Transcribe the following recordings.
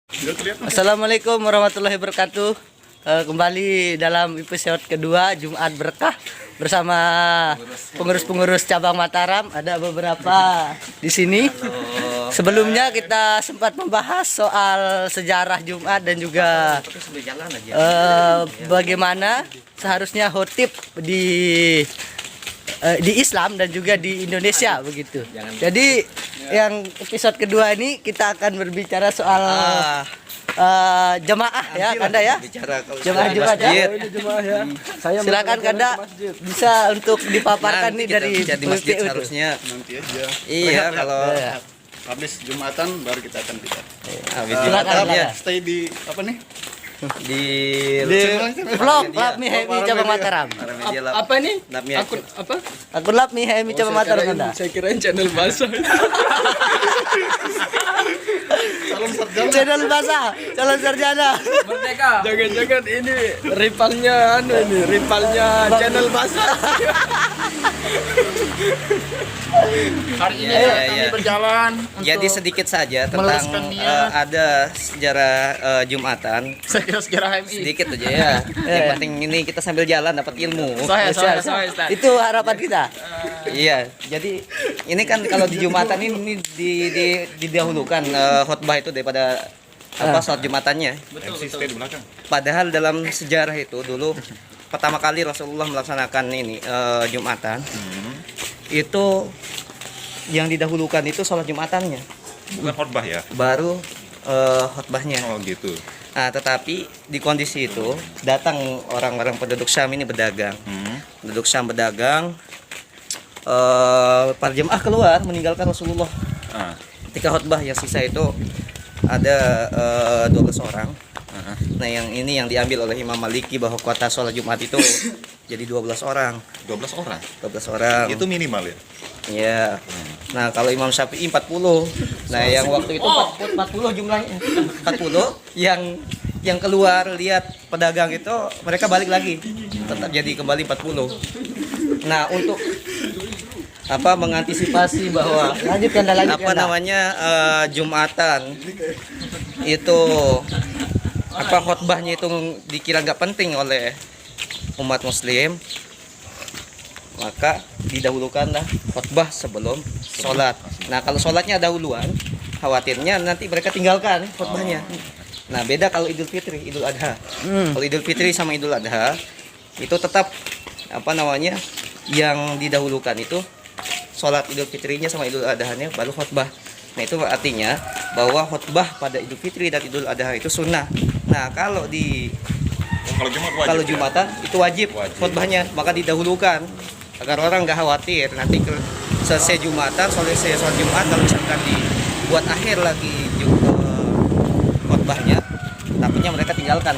Assalamualaikum warahmatullahi wabarakatuh. Kembali dalam episode kedua Jumat Berkah bersama pengurus-pengurus cabang Mataram. Ada beberapa di sini. Sebelumnya kita sempat membahas soal sejarah Jumat dan juga bagaimana seharusnya khotib di Islam dan juga di Indonesia begitu. Jadi yang episode kedua ini kita akan berbicara soal jemaah ya, Kanda ya. Jemaah Jumat ya. Silakan Kanda bisa untuk dipaparkan nih dari di masjid harusnya. Nanti aja. Iya, kalau Habis Jumatan baru kita akan bicara. habis Silakan, Jumatan ya Stay di apa nih? di vlog Lapmi Hemi cabang Mataram. media lab. Apa ini? Lapmi Akun apa? Akun Lapmi Hemi cabang Mataram Kanda. Saya kirain channel bahasa. Channel bahasa, calon sarjana. Merdeka. Jangan-jangan ini rivalnya rivalnya channel bahasa. Hari ini Iya, kami iya. berjalan Jadi untuk sedikit saja meluruskan tentang niat. ada sejarah Jumatan. sejarah HMI. Sedikit aja ya. Yang penting ini kita sambil jalan dapat ilmu. Saya Ustaz. Ustaz. Itu harapan kita. Iya, jadi ini kan kalau di Jumatan ini didahulukan khotbah itu daripada sholat Jumatannya. Betul. Padahal dalam sejarah itu dulu pertama kali Rasulullah melaksanakan ini Jumatan. Itu yang didahulukan itu sholat Jumatannya, Bukan khotbah ya? baru khotbahnya. Oh gitu. Nah, tetapi di kondisi itu datang orang-orang penduduk Syam ini berdagang. Penduduk Syam berdagang, para jemaah keluar meninggalkan Rasulullah. Ah, Ketika khotbah yang sisa itu ada 12 orang. Nah, yang ini yang diambil oleh Imam Maliki bahwa kuota sholat Jumat itu jadi 12 orang. 12 orang. 12 orang. Itu minimal ya? Iya. Nah, kalau Imam Syafi'i 40. Nah, yang waktu itu 40 jumlahnya. 40 yang keluar lihat pedagang itu mereka balik lagi. Tetap jadi kembali 40. Nah, untuk mengantisipasi bahwa Lanjut Kanda, lanjut Kanda. Jumatan itu khotbahnya itu dikira nggak penting oleh umat muslim, maka didahulukanlah khotbah sebelum sholat. Nah, kalau sholatnya dahuluan, khawatirnya nanti mereka tinggalkan khotbahnya. Nah, beda kalau Idul Fitri, Idul Adha. Kalau Idul Fitri sama Idul Adha itu tetap yang didahulukan itu sholat Idul Fitrinya sama Idul Adhanya baru khotbah. Nah, itu artinya bahwa khotbah pada Idul Fitri dan Idul Adha itu sunnah. Nah, kalau Kalau Jumat wajib. kalau Jumatan itu wajib khotbahnya, maka didahulukan agar orang nggak khawatir nanti selesai Jumatan, selesai sholat Jumat kalau misalkan dibuat akhir lagi khotbahnya, takutnya mereka tinggalkan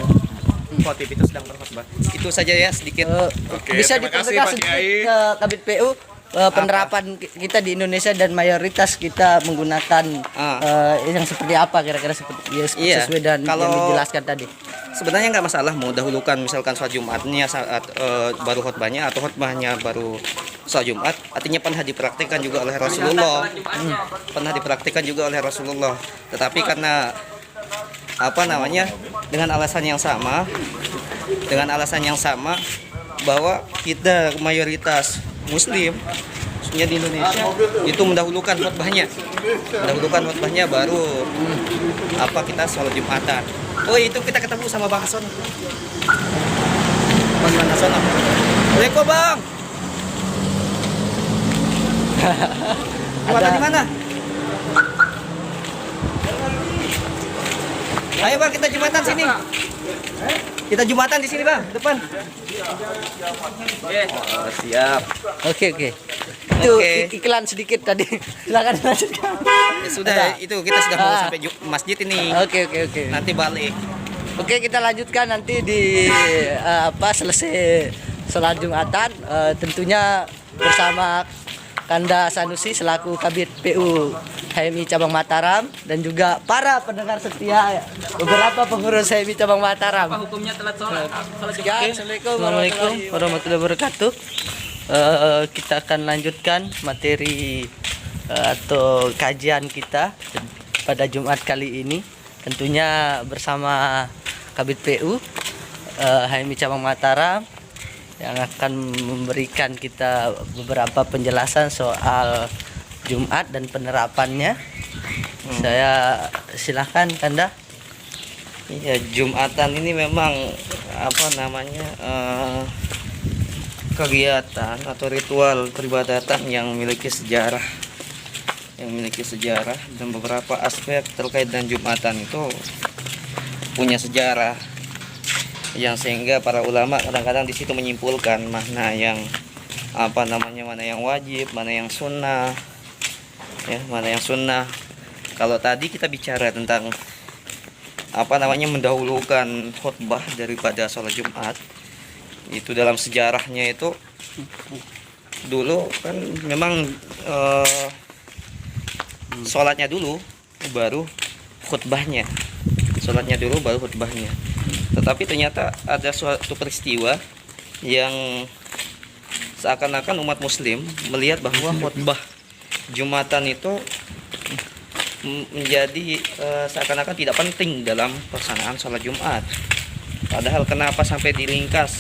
khotib itu sedang berkhotbah. Itu saja ya sedikit. Oke, Bisa terima kasih, dipertegas Pak sedikit Kiai. ke Kabit PU penerapan kita di Indonesia dan mayoritas kita menggunakan yang seperti apa kira-kira Iya, sesuai dan kalau- yang dijelaskan tadi. Sebenarnya nggak masalah mau dahulukan misalkan sholat Jumatnya saat baru khotbahnya atau khotbahnya baru sholat Jumat. Artinya pernah dipraktikkan juga oleh Rasulullah. Pernah dipraktikkan juga oleh Rasulullah. Tetapi karena dengan alasan yang sama bahwa kita mayoritas Muslim khususnya di Indonesia itu mendahulukan khotbahnya baru kita sholat Jumatan. Oh, itu kita ketemu sama Bang Hasan. Bang Hasan. Assalamualaikum Bang. Jumatan di mana? Ayo Bang, kita Jumatan sini. Kita Jumatan di sini Bang, depan. Oh, siap. Oke. Itu Oke. iklan sedikit tadi. Silakan lanjutkan. Ya sudah, itu kita sudah mau sampai masjid ini. Oke. Nanti balik. Oke, kita lanjutkan nanti di selesai sholat Jumatan, tentunya bersama Kanda Sanusi selaku Kabid PU HMI Cabang Mataram dan juga para pendengar setia beberapa pengurus HMI Cabang Mataram. Apa hukumnya telat sholat? Ya, Assalamualaikum warahmatullahi wabarakatuh. Kita akan lanjutkan materi atau kajian kita pada Jumat kali ini. tentunya bersama Kabid PU HMI Cabang Mataram yang akan memberikan kita beberapa penjelasan soal Jumat dan penerapannya. Saya silakan Kanda. Ya, Jumatan ini memang apa namanya kegiatan atau ritual peribadatan yang memiliki sejarah, dan beberapa aspek terkait dengan Jumatan itu punya sejarah yang sehingga para ulama kadang-kadang di situ menyimpulkan mana yang apa namanya, mana yang wajib, mana yang sunnah, ya, mana yang sunnah. Kalau tadi kita bicara tentang apa namanya, mendahulukan khutbah daripada sholat Jumat, itu dalam sejarahnya itu dulu kan memang sholatnya dulu baru khutbahnya, tetapi ternyata ada suatu peristiwa yang seakan-akan umat muslim melihat bahwa khutbah Jumatan itu menjadi seakan-akan tidak penting dalam pelaksanaan sholat Jumat. Padahal kenapa sampai diringkas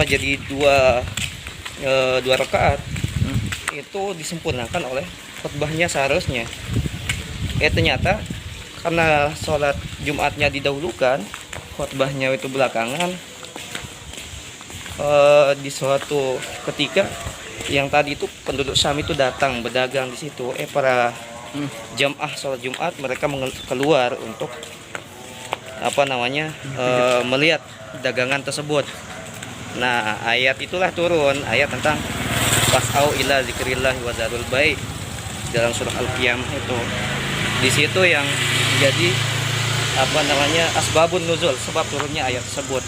jadi dua rakaat, itu disempurnakan oleh khutbahnya seharusnya. Ternyata karena sholat Jumatnya didahulukan, khutbahnya itu belakangan. Di suatu ketika yang tadi itu penduduk Syam itu datang berdagang di situ, para jamaah sholat Jumat mereka keluar untuk apa namanya, melihat dagangan tersebut. Nah, ayat itulah turun, ayat tentang fas'au ila zikrillah wa dzarul bai' dalam surah Al-Qiyamah itu. Di situ yang jadi apa namanya, asbabun nuzul, sebab turunnya ayat tersebut.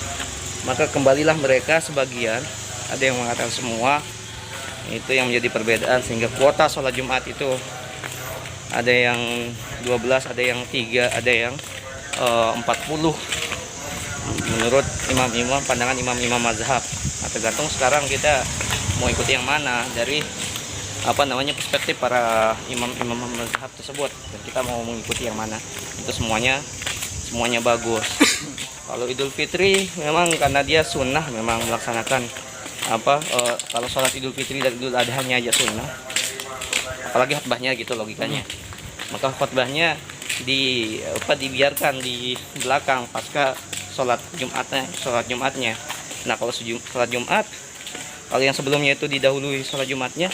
Maka kembalilah mereka, sebagian, ada yang mengatakan semua, itu yang menjadi perbedaan, sehingga kuota sholat Jumat itu ada yang 12, ada yang 3, ada yang 40 menurut imam-imam, pandangan imam-imam mazhab. Nah, tergantung sekarang kita mau ikuti yang mana dari apa namanya, perspektif para imam-imam mazhab tersebut, dan kita mau mengikuti yang mana. Itu semuanya bagus. Kalau Idul Fitri memang karena dia sunnah, memang melaksanakan kalau sholat Idul Fitri dan Idul Adhanya aja sunnah, apalagi khutbahnya gitu logikanya. Maka khutbahnya dibiarkan di belakang pasca sholat Jumatnya. Nah, kalau sholat Jumat, kalau yang sebelumnya itu didahului sholat Jumatnya,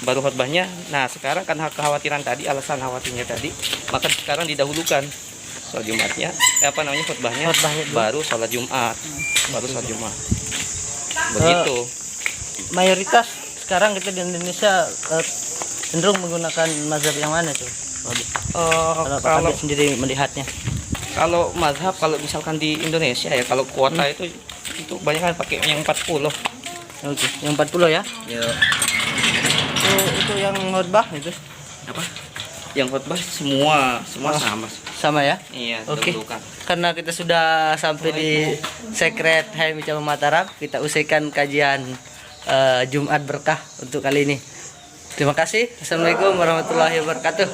baru khutbahnya. Nah, sekarang kan kekhawatiran tadi, alasan khawatirnya tadi, maka sekarang didahulukan sholat Jumatnya, khutbahnya baru sholat Jumat, begitu. Mayoritas sekarang kita di Indonesia cenderung menggunakan mazhab yang mana tuh? Kalau Kabid sendiri melihatnya. Kalau mazhab, kalau misalkan di Indonesia ya, kalau kuota itu banyak kan pakai yang 40. Oke, yang 40 ya? Ya. Itu yang khutbah itu. Apa? Yang khutbah semua sama. Sama ya? Iya, Oke. dahulukan. Karena kita sudah sampai di Sekret HMI Cabang Mataram, kita usaikan kajian Jumat berkah untuk kali ini. Terima kasih. Assalamualaikum warahmatullahi wabarakatuh.